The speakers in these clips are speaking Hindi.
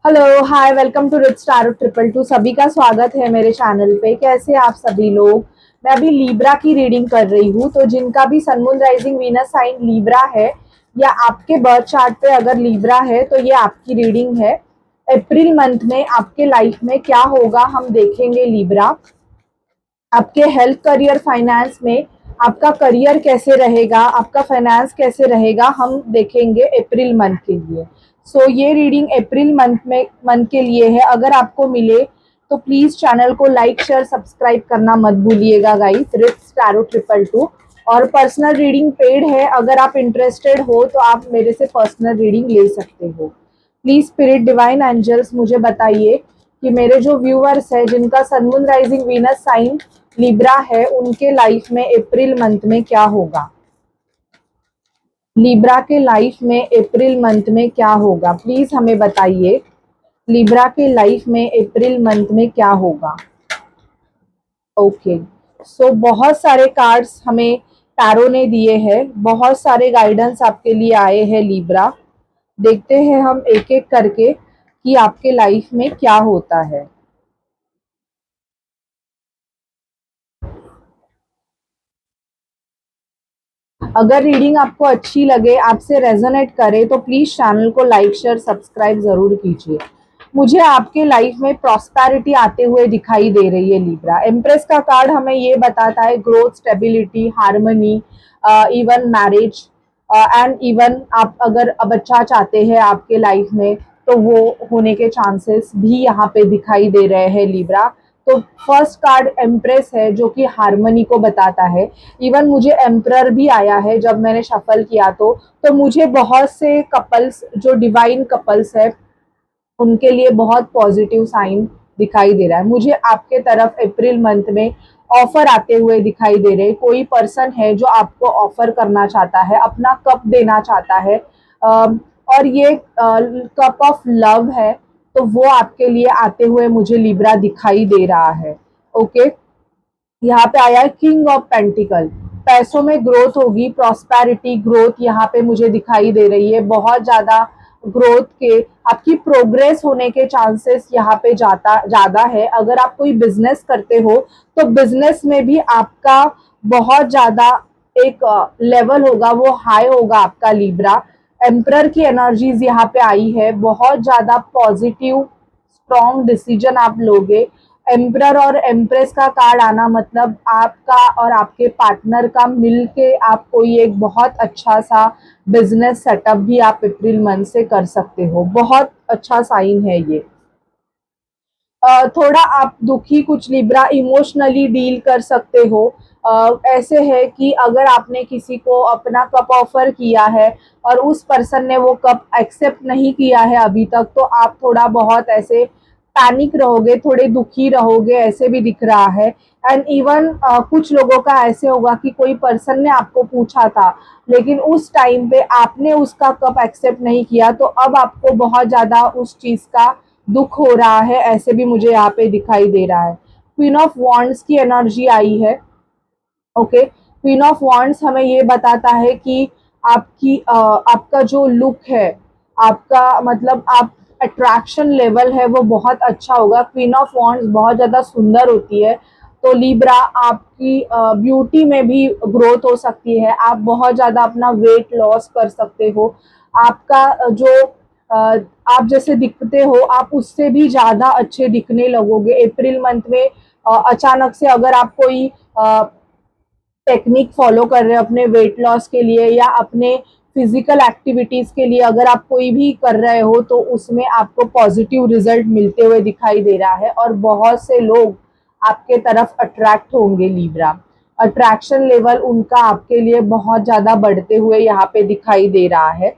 Hello hi welcome to rich star 222। सभी का स्वागत है मेरे चैनल पे। कैसे आप सभी लोग। मैं अभी लीब्रा की रीडिंग कर रही हूँ, तो जिनका भी sun moon rising Venus sign Libra है या आपके बर्थ चार्ट पे अगर लीब्रा है तो ये आपकी रीडिंग है। अप्रैल मंथ में आपके लाइफ में क्या होगा हम देखेंगे। लीब्रा आपके हेल्थ, करियर, फाइनेंस में आपका करियर कैसे रहेगा, आपका फाइनेंस कैसे रहेगा, हम देखेंगे अप्रैल मंथ के लिए। ये रीडिंग अप्रैल मंथ के लिए है। अगर आपको मिले तो प्लीज चैनल को लाइक शेयर सब्सक्राइब करना मत भूलिएगा गाइस। रिच टैरो 222 और पर्सनल रीडिंग पेड है। अगर आप इंटरेस्टेड हो तो आप मेरे से पर्सनल रीडिंग ले सकते हो। प्लीज स्पिरिट डिवाइन एंजल्स मुझे बताइए कि मेरे जो व्यूअर्स है जिनका sun moon rising Venus sign Libra है उनके लाइफ में अप्रैल मंथ में क्या होगा। लिब्रा के लाइफ में अप्रैल मंथ में क्या होगा, प्लीज हमें बताइए। लिब्रा के लाइफ में अप्रैल मंथ में क्या होगा। ओके, बहुत सारे कार्ड्स हमें टैरो ने दिए हैं, बहुत सारे गाइडेंस आपके लिए आए हैं लिब्रा। देखते हैं हम एक एक करके कि आपके लाइफ में क्या होता है। अगर रीडिंग आपको अच्छी लगे, आपसे रेजोनेट करे तो प्लीज चैनल को लाइक शेयर सब्सक्राइब जरूर कीजिए। मुझे आपके लाइफ में प्रॉस्पेरिटी आते हुए दिखाई दे रही है लिब्रा। एम्प्रेस का कार्ड हमें ये बताता है growth, stability, harmony, even marriage and even आप अगर बच्चा चाहते हैं आपके लाइफ में तो वो होने के चांसेस भी यहाँ पे दिखाई दे रहे हैं लिब्रा। तो फर्स्ट कार्ड एम्प्रेस है जो कि हार्मनी को बताता है। इवन मुझे एम्परर भी आया है जब मैंने शफल किया तो मुझे बहुत से कपल्स जो डिवाइन कपल्स है उनके लिए बहुत पॉजिटिव साइन दिखाई दे रहा है। मुझे आपके तरफ अप्रैल मंथ में ऑफर आते हुए दिखाई दे रहे। कोई पर्सन है जो आपको ऑफर करना चाहता है, अपना कप देना चाहता है, और ये कप ऑफ लव है, तो वो आपके लिए आते हुए मुझे लिब्रा दिखाई दे रहा है। ओके, यहाँ पे आया है किंग ऑफ पेंटिकल। पैसों में ग्रोथ होगी, प्रॉस्पेरिटी ग्रोथ यहाँ पे मुझे दिखाई दे रही है। बहुत ज्यादा ग्रोथ के, आपकी प्रोग्रेस होने के चांसेस यहाँ पे ज्यादा है। अगर आप कोई बिजनेस करते हो तो बिजनेस में भी आपका बहुत ज्यादा एक लेवल होगा, वो हाई होगा आपका लिब्रा। एम्परर की एनर्जीज यहाँ पे आई है। बहुत ज्यादा पॉजिटिव स्ट्रॉन्ग डिसीजन आप लोगे। एम्परर और एम्प्रेस का कार्ड आना मतलब आपका और आपके पार्टनर का मिलके आप कोई एक बहुत अच्छा सा बिजनेस सेटअप भी आप अप्रैल मंथ से कर सकते हो। बहुत अच्छा साइन है ये। थोड़ा आप दुखी कुछ लिब्रा इमोशनली डील कर सकते हो। ऐसे है कि अगर आपने किसी को अपना कप ऑफर किया है और उस पर्सन ने वो कप एक्सेप्ट नहीं किया है अभी तक, तो आप थोड़ा बहुत ऐसे पैनिक रहोगे, थोड़े दुखी रहोगे, ऐसे भी दिख रहा है। एंड इवन कुछ लोगों का ऐसे होगा कि कोई पर्सन ने आपको पूछा था लेकिन उस टाइम पे आपने उसका कप एक्सेप्ट नहीं किया, तो अब आपको बहुत ज्यादा उस चीज का दुख हो रहा है, ऐसे भी मुझे यहाँ पे दिखाई दे रहा है। क्वीन ऑफ वॉन्ड्स की एनर्जी आई है। ओके, क्वीन ऑफ वॉन्ड्स हमें ये बताता है कि आपका जो लुक है, आपका मतलब आप अट्रैक्शन लेवल है वो बहुत अच्छा होगा। क्वीन ऑफ वॉन्ड्स बहुत ज्यादा सुंदर होती है, तो लिब्रा आपकी ब्यूटी में भी ग्रोथ हो सकती है। आप बहुत ज्यादा अपना वेट लॉस कर सकते हो। आपका जो आप जैसे दिखते हो आप उससे भी ज्यादा अच्छे दिखने लगोगे अप्रैल मंथ में। अचानक से अगर आप कोई टेक्निक फॉलो कर रहे हो अपने वेट लॉस के लिए या अपने फिजिकल एक्टिविटीज के लिए, अगर आप कोई भी कर रहे हो तो उसमें आपको पॉजिटिव रिजल्ट मिलते हुए दिखाई दे रहा है और बहुत से लोग आपके तरफ अट्रैक्ट होंगे लिब्रा। अट्रैक्शन लेवल उनका आपके लिए बहुत ज्यादा बढ़ते हुए यहाँ पे दिखाई दे रहा है।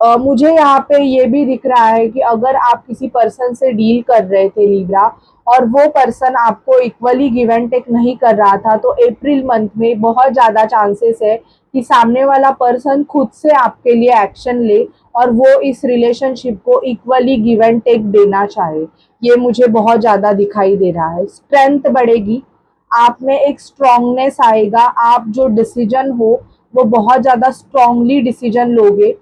मुझे यहाँ पे ये भी दिख रहा है कि अगर आप किसी पर्सन से डील कर रहे थे लिब्रा और वो पर्सन आपको इक्वली गिव एंड टेक नहीं कर रहा था, तो अप्रैल मंथ में बहुत ज़्यादा चांसेस है कि सामने वाला पर्सन खुद से आपके लिए एक्शन ले और वो इस रिलेशनशिप को इक्वली गिव एंड टेक देना चाहे। ये मुझे बहुत ज़्यादा दिखाई दे रहा है। स्ट्रेंथ बढ़ेगी, आप में एक स्ट्रांगनेस आएगा। आप जो डिसीजन हो वो बहुत ज़्यादा स्ट्रांगली डिसीजन लोगे।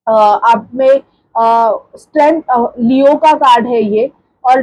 आप में स्ट्रेंथ, लियो का कार्ड है ये, और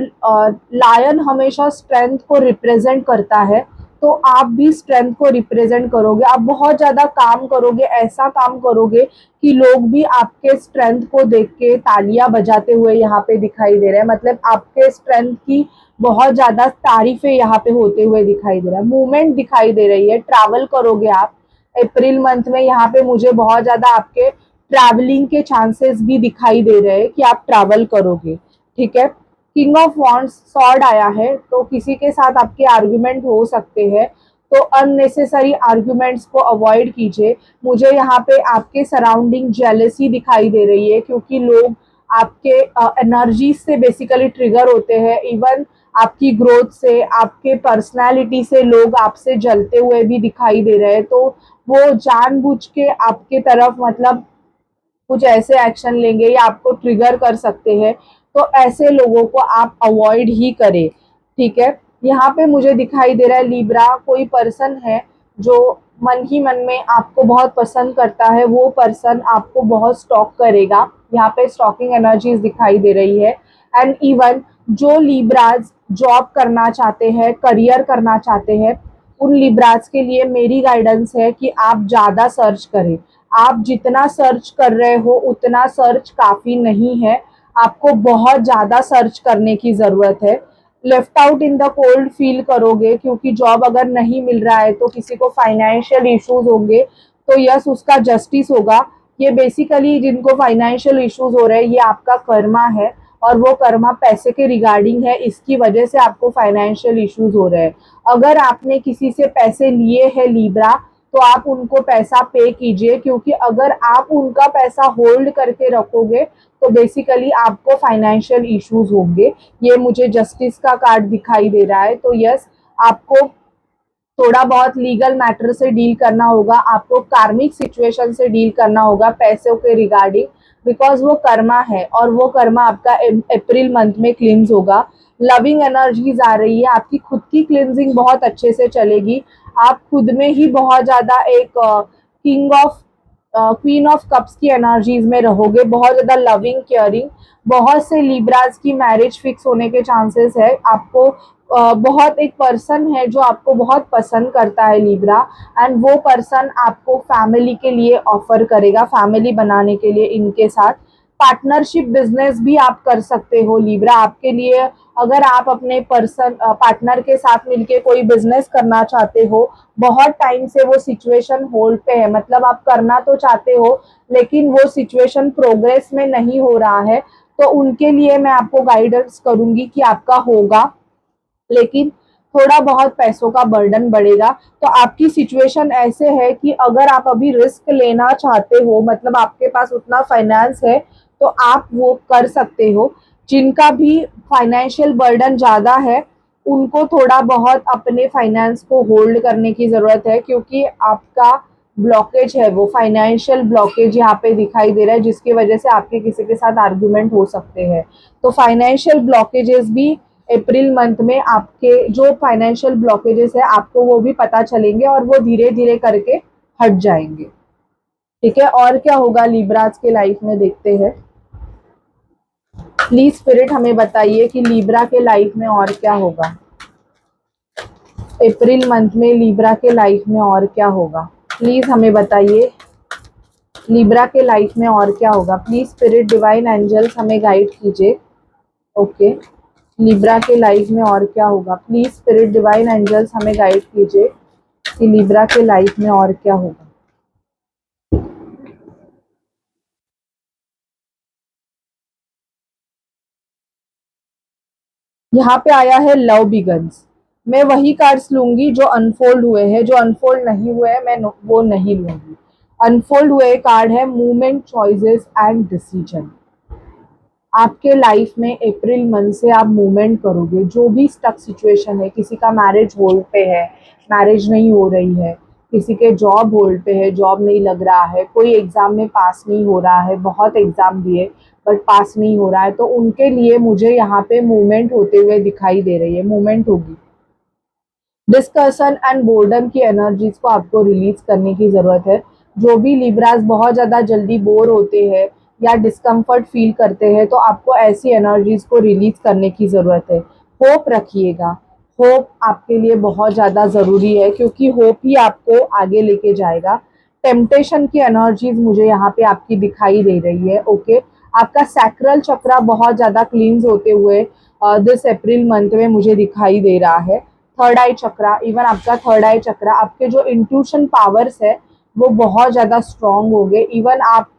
लायन हमेशा स्ट्रेंथ को रिप्रेजेंट करता है, तो आप भी स्ट्रेंथ को रिप्रेजेंट करोगे। आप बहुत ज़्यादा काम करोगे, ऐसा काम करोगे कि लोग भी आपके स्ट्रेंथ को देख के तालियां बजाते हुए यहाँ पे दिखाई दे रहे हैं। मतलब आपके स्ट्रेंथ की बहुत ज़्यादा तारीफें यहाँ पे होते हुए दिखाई दे रहा है। मूवमेंट दिखाई दे रही है, ट्रैवल करोगे आप अप्रैल मंथ में। यहाँ पे मुझे बहुत ज़्यादा आपके ट्रैवलिंग के चांसेस भी दिखाई दे रहे हैं कि आप ट्रैवल करोगे। ठीक है, किंग ऑफ वॉन्ड्स सॉर्ड आया है, तो किसी के साथ आपके आर्ग्यूमेंट हो सकते हैं, तो अननेसेसरी आर्ग्यूमेंट्स को अवॉइड कीजिए। मुझे यहाँ पे आपके सराउंडिंग जेलसी दिखाई दे रही है, क्योंकि लोग आपके एनर्जी से बेसिकली ट्रिगर होते हैं। इवन आपकी ग्रोथ से, आपके पर्सनालिटी से लोग आपसे जलते हुए भी दिखाई दे रहे हैं, तो वो जानबूझ के आपके तरफ मतलब कुछ ऐसे एक्शन लेंगे या आपको ट्रिगर कर सकते हैं, तो ऐसे लोगों को आप अवॉइड ही करें। ठीक है, यहाँ पे मुझे दिखाई दे रहा है लिब्रा, कोई पर्सन है जो मन ही मन में आपको बहुत पसंद करता है, वो पर्सन आपको बहुत स्टॉक करेगा। यहाँ पे स्टॉकिंग एनर्जीज दिखाई दे रही है। एंड इवन जो लिब्राज जॉब करना चाहते हैं, करियर करना चाहते हैं, उन लिब्राज के लिए मेरी गाइडेंस है कि आप ज़्यादा सर्च करें। आप जितना सर्च कर रहे हो उतना सर्च काफ़ी नहीं है, आपको बहुत ज़्यादा सर्च करने की ज़रूरत है। Left out in the cold feel करोगे, क्योंकि जॉब अगर नहीं मिल रहा है तो किसी को फाइनेंशियल इश्यूज होंगे, तो यस उसका जस्टिस होगा। ये बेसिकली जिनको फाइनेंशियल इश्यूज हो रहे हैं, ये आपका कर्मा है, और वो कर्मा पैसे के रिगार्डिंग है, इसकी वजह से आपको फाइनेंशियल इश्यूज हो रहे हैं। अगर आपने किसी से पैसे लिए हैं लिब्रा, तो आप उनको पैसा पे कीजिए, क्योंकि अगर आप उनका पैसा होल्ड करके रखोगे तो बेसिकली आपको फाइनेंशियल इश्यूज होंगे। ये मुझे जस्टिस का कार्ड दिखाई दे रहा है, तो यस आपको थोड़ा बहुत लीगल मैटर से डील करना होगा, आपको कार्मिक सिचुएशन से डील करना होगा पैसों के रिगार्डिंग, बिकॉज वो कर्मा है, और वो कर्मा आपका अप्रैल मंथ में क्लींस होगा। लविंग एनर्जीज आ रही है, आपकी खुद की क्लिनजिंग बहुत अच्छे से चलेगी। आप खुद में ही बहुत ज़्यादा एक king of queen of cups की एनर्जीज में रहोगे, बहुत ज़्यादा लविंग केयरिंग। बहुत से लिब्राज की मैरिज फिक्स होने के चांसेस है। आपको बहुत एक पर्सन है जो आपको बहुत पसंद करता है लिब्रा, एंड वो पर्सन आपको फैमिली के लिए ऑफर करेगा, फैमिली बनाने के लिए इनके साथ। पार्टनरशिप बिजनेस भी आप कर सकते हो लिब्रा, आपके लिए अगर आप अपने पर्सन पार्टनर के साथ मिलके कोई बिजनेस करना चाहते हो, बहुत टाइम से वो सिचुएशन होल्ड पे है, मतलब आप करना तो चाहते हो लेकिन वो सिचुएशन प्रोग्रेस में नहीं हो रहा है, तो उनके लिए मैं आपको गाइडेंस करूंगी कि आपका होगा, लेकिन थोड़ा बहुत पैसों का बर्डन बढ़ेगा। तो आपकी सिचुएशन ऐसे है कि अगर आप अभी रिस्क लेना चाहते हो, मतलब आपके पास उतना फाइनेंस है, तो आप वो कर सकते हो। जिनका भी फाइनेंशियल बर्डन ज़्यादा है, उनको थोड़ा बहुत अपने फाइनेंस को होल्ड करने की ज़रूरत है, क्योंकि आपका ब्लॉकेज है, वो फाइनेंशियल ब्लॉकेज यहाँ पे दिखाई दे रहा है, जिसकी वजह से आपके किसी के साथ आर्ग्यूमेंट हो सकते हैं। तो फाइनेंशियल ब्लॉकेजेस भी अप्रैल मंथ में आपके जो फाइनेंशियल ब्लॉकेजेस है आपको वो भी पता चलेंगे, और वो धीरे धीरे करके हट जाएंगे। ठीक है, और क्या होगा लिब्राज के लाइफ में देखते हैं। प्लीज स्पिरिट हमें बताइए कि लिब्रा के लाइफ में और क्या होगा। अप्रैल मंथ में लिब्रा के लाइफ में और क्या होगा, प्लीज हमें बताइए। लिब्रा के लाइफ में और क्या होगा, प्लीज स्पिरिट डिवाइन एंजल्स हमें गाइड कीजिए। ओके, लिब्रा के लाइफ में और क्या होगा, प्लीज स्पिरिट डिवाइन एंजल्स हमें गाइड कीजिए कि लिब्रा के लाइफ में और क्या होगा। यहाँ पे आया है लव बिगन्स। मैं वही कार्ड्स लूंगी जो अनफोल्ड हुए हैं, जो अनफोल्ड नहीं हुए हैं मैं वो नहीं लूंगी। अनफोल्ड हुए कार्ड है मूवमेंट, चॉइसेस एंड डिसीजन। आपके लाइफ में अप्रैल मंथ से आप मूवमेंट करोगे, जो भी स्टक सिचुएशन है, किसी का मैरिज होल्ड पे है, मैरिज नहीं हो रही है, किसी के जॉब होल्ड पे है, जॉब नहीं लग रहा है, कोई एग्ज़ाम में पास नहीं हो रहा है, बहुत एग्ज़ाम दिए बट पास नहीं हो रहा है, तो उनके लिए मुझे यहाँ पे मूवमेंट होते हुए दिखाई दे रही है, मूवमेंट होगी। डिस्कशन एंड बोर्डम की एनर्जीज को आपको रिलीज करने की ज़रूरत है। जो भी लिब्रास बहुत ज़्यादा जल्दी बोर होते हैं, या डिस्कम्फर्ट फील करते हैं, तो आपको ऐसी एनर्जीज को रिलीज करने की ज़रूरत है। होप रखिएगा, होप आपके लिए बहुत ज़्यादा ज़रूरी है, क्योंकि होप ही आपको आगे लेके जाएगा। टेम्पटेशन की एनर्जीज मुझे यहाँ पे आपकी दिखाई दे रही है। ओके, आपका सैक्रल चक्रा बहुत ज़्यादा क्लींस होते हुए दिस अप्रैल मंथ में मुझे दिखाई दे रहा है। थर्ड आई चक्रा, इवन आपका थर्ड आई चक्रा, आपके जो इंट्यूशन पावर्स है वो बहुत ज़्यादा स्ट्रांग हो गए। इवन आप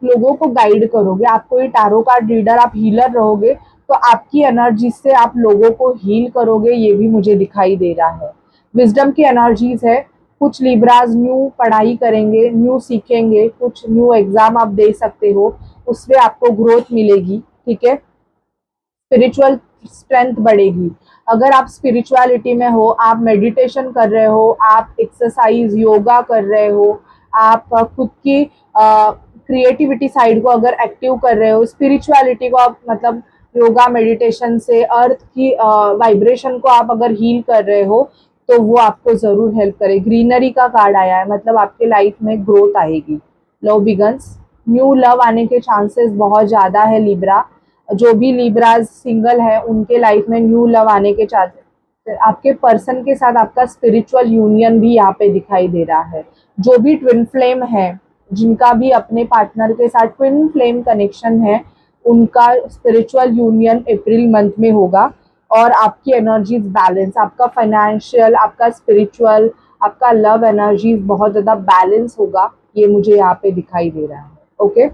लोगों को गाइड करोगे, आप कोई टैरो कार्ड रीडर, आप हीलर रहोगे, तो आपकी एनर्जी से आप लोगों को हील करोगे, ये भी मुझे दिखाई दे रहा है। विजडम की एनर्जीज है, कुछ लिब्राज न्यू पढ़ाई करेंगे, न्यू सीखेंगे, कुछ न्यू एग्जाम आप दे सकते हो, उसमें आपको ग्रोथ मिलेगी। ठीक है, स्पिरिचुअल स्ट्रेंथ बढ़ेगी। अगर आप स्पिरिचुअलिटी में हो, आप मेडिटेशन कर रहे हो, आप एक्सरसाइज योगा कर रहे हो, आप खुद की क्रिएटिविटी साइड को अगर एक्टिव कर रहे हो, स्पिरिचुअलिटी को आप मतलब योगा मेडिटेशन से अर्थ की वाइब्रेशन को आप अगर हील कर रहे हो, तो वो आपको ज़रूर हेल्प करे। ग्रीनरी का कार्ड आया है, मतलब आपके लाइफ में ग्रोथ आएगी। लव बिगन्स, न्यू लव आने के चांसेस बहुत ज़्यादा है लिब्रा। जो भी लिब्राज सिंगल है उनके लाइफ में न्यू लव आने के चांसेस। आपके पर्सन के साथ आपका स्पिरिचुअल यूनियन भी यहाँ पे दिखाई दे रहा है। जो भी ट्विन फ्लेम है, जिनका भी अपने पार्टनर के साथ ट्विन फ्लेम कनेक्शन है, उनका स्पिरिचुअल यूनियन अप्रैल मंथ में होगा। और आपकी एनर्जीज बैलेंस, आपका फाइनेंशियल, आपका स्पिरिचुअल, आपका लव एनर्जीज बहुत ज़्यादा बैलेंस होगा, ये मुझे यहाँ पे दिखाई दे रहा है। ओके,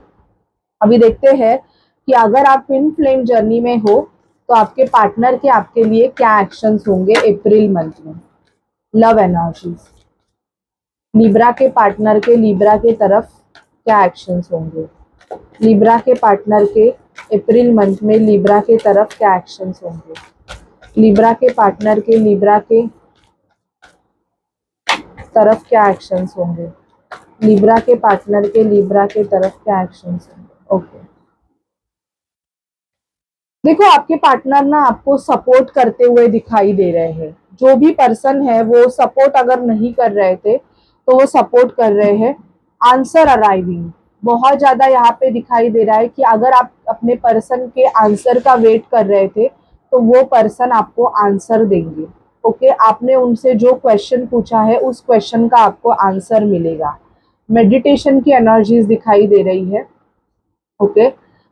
अभी देखते हैं कि अगर आप ट्विन फ्लेम जर्नी में हो तो आपके पार्टनर के आपके लिए क्या एक्शंस होंगे अप्रैल मंथ में। लव एनर्जीज, लिब्रा के पार्टनर के लिब्रा के तरफ क्या एक्शंस होंगे। लिब्रा के पार्टनर के अप्रैल मंथ में लिब्रा के तरफ क्या एक्शंस होंगे। लिब्रा के पार्टनर के लिब्रा के तरफ क्या एक्शंस होंगे। लिब्रा के पार्टनर के लिब्रा के तरफ क्या एक्शंस होंगे। ओके, देखो आपके पार्टनर ना आपको सपोर्ट करते हुए दिखाई दे रहे हैं। जो भी पर्सन है वो सपोर्ट अगर नहीं कर रहे थे तो वो सपोर्ट कर रहे हैं। आंसर अराइविंग बहुत ज्यादा यहाँ पे दिखाई दे रहा है कि अगर आप अपने पर्सन के आंसर का वेट कर रहे थे तो वो पर्सन आपको आंसर देंगे। ओके, आपने उनसे जो क्वेश्चन पूछा है उस क्वेश्चन का आपको आंसर मिलेगा। मेडिटेशन की एनर्जीज दिखाई दे रही है। ओके,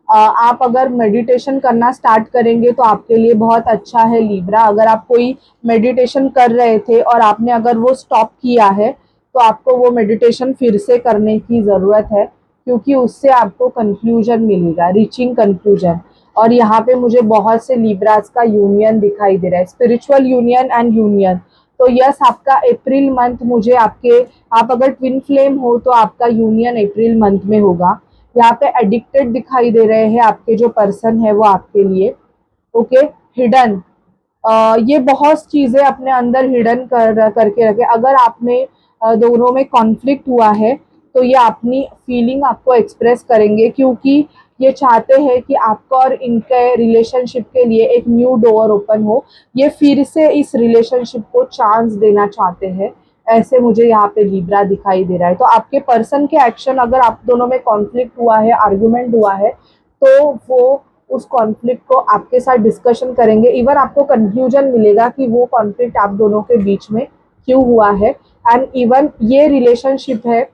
आप अगर मेडिटेशन करना स्टार्ट करेंगे तो आपके लिए बहुत अच्छा है लिब्रा। अगर आप कोई मेडिटेशन कर रहे थे और आपने अगर वो स्टॉप किया है तो आपको वो मेडिटेशन फिर से करने की ज़रूरत है, क्योंकि उससे आपको कंक्लूजन मिलेगा, रीचिंग कंक्लूजन। और यहाँ पे मुझे बहुत से लिब्रास का यूनियन दिखाई दे रहा है, स्पिरिचुअल यूनियन एंड यूनियन। तो यस, आपका अप्रैल मंथ मुझे आपके, आप अगर ट्विन फ्लेम हो तो आपका यूनियन अप्रैल मंथ में होगा। यहाँ पे एडिक्टेड दिखाई दे रहे हैं आपके जो पर्सन है वो आपके लिए। ओके, हिडन, ये बहुत चीजें अपने अंदर हिडन करके रखे। अगर आप में दोनों में कॉन्फ्लिक्ट हुआ है तो ये अपनी फीलिंग आपको एक्सप्रेस करेंगे, क्योंकि ये चाहते हैं कि आपका और इनके रिलेशनशिप के लिए एक न्यू डोर ओपन हो। ये फिर से इस रिलेशनशिप को चांस देना चाहते हैं, ऐसे मुझे यहाँ पे लिब्रा दिखाई दे रहा है। तो आपके पर्सन के एक्शन, अगर आप दोनों में कॉन्फ्लिक्ट हुआ है, आर्गुमेंट हुआ है, तो वो उस कॉन्फ्लिक्ट को आपके साथ डिस्कशन करेंगे। इवन आपको कंक्लूजन मिलेगा कि वो कॉन्फ्लिक्ट आप दोनों के बीच में क्यों हुआ है। एंड इवन ये रिलेशनशिप है,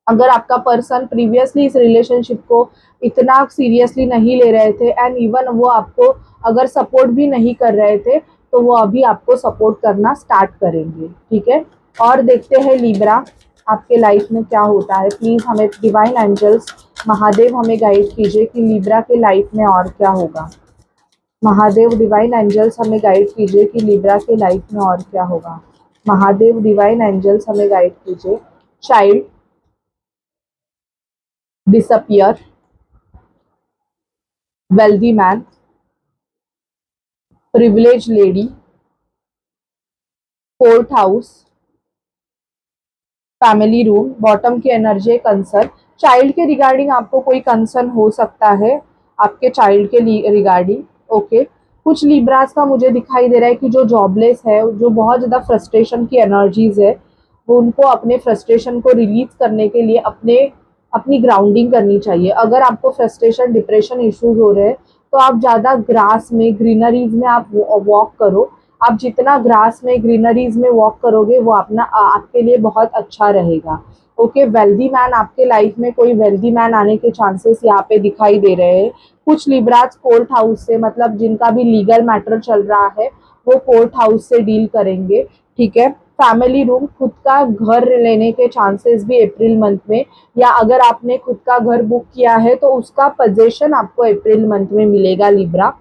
अगर आपका पर्सन प्रीवियसली इस रिलेशनशिप को इतना सीरियसली नहीं ले रहे थे एंड इवन वो आपको अगर सपोर्ट भी नहीं कर रहे थे, तो वो अभी आपको सपोर्ट करना स्टार्ट करेंगे। ठीक है, और देखते हैं लिब्रा आपके लाइफ में क्या होता है। प्लीज़ हमें डिवाइन एंजल्स, महादेव हमें गाइड कीजिए कि लिब्रा के लाइफ में और क्या होगा। महादेव डिवाइन एंजल्स हमें गाइड कीजिए कि लिब्रा के लाइफ में और क्या होगा। महादेव डिवाइन एंजल्स हमें गाइड कीजिए। Child, disappear, wealthy man, privilege lady, fourth house, family room, bottom की एनर्जी कंसर्न। चाइल्ड के रिगार्डिंग आपको कोई कंसर्न हो सकता है, आपके चाइल्ड के रिगार्डिंग। ओके, कुछ लिब्रास का मुझे दिखाई दे रहा है कि जो जॉबलेस है, जो बहुत ज़्यादा फ्रस्ट्रेशन की एनर्जीज है, वो उनको अपने फ्रस्ट्रेशन को रिलीज करने के लिए अपने अपनी ग्राउंडिंग करनी चाहिए। अगर आपको फ्रस्ट्रेशन, डिप्रेशन इश्यूज हो रहे हैं तो आप ज़्यादा ग्रास में, ग्रीनरीज में आप वॉक करो। आप जितना ग्रास में, ग्रीनरीज में वॉक करोगे वो अपना आपके लिए बहुत अच्छा रहेगा। ओके, वेल्दी मैन, आपके लाइफ में कोई वेल्दी मैन आने के चांसेस यहाँ पे दिखाई दे रहे हैं। कुछ लिब्राज कोर्ट हाउस से, मतलब जिनका भी लीगल मैटर चल रहा है वो कोर्ट हाउस से डील करेंगे। ठीक है, फैमिली रूम, खुद का घर लेने के चांसेस भी अप्रैल मंथ में, या अगर आपने खुद का घर बुक किया है तो उसका पोजीशन आपको अप्रैल मंथ में मिलेगा लिब्रा।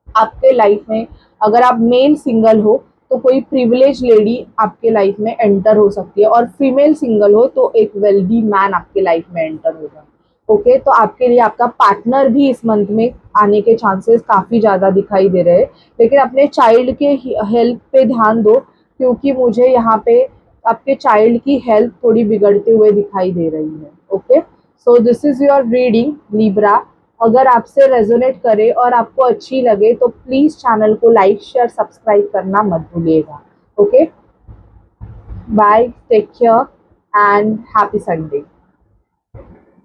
आपके लाइफ में अगर आप मेल सिंगल हो तो कोई प्रिविलेज लेडी आपके लाइफ में एंटर हो सकती है, और फीमेल सिंगल हो तो एक वेल्दी मैन आपके लाइफ में एंटर होगा। ओके, तो आपके लिए आपका पार्टनर भी इस मंथ में आने के चांसेस काफ़ी ज़्यादा दिखाई दे रहे हैं। लेकिन अपने चाइल्ड के हेल्थ पे ध्यान दो, क्योंकि मुझे यहाँ पे आपके चाइल्ड की हेल्थ थोड़ी बिगड़ते हुए दिखाई दे रही है। Okay, so this is your reading Libra. अगर आपसे रेजोनेट करे और आपको अच्छी लगे तो प्लीज़ चैनल को लाइक, शेयर, सब्सक्राइब करना मत भूलिएगा। Okay, bye, take care and happy Sunday.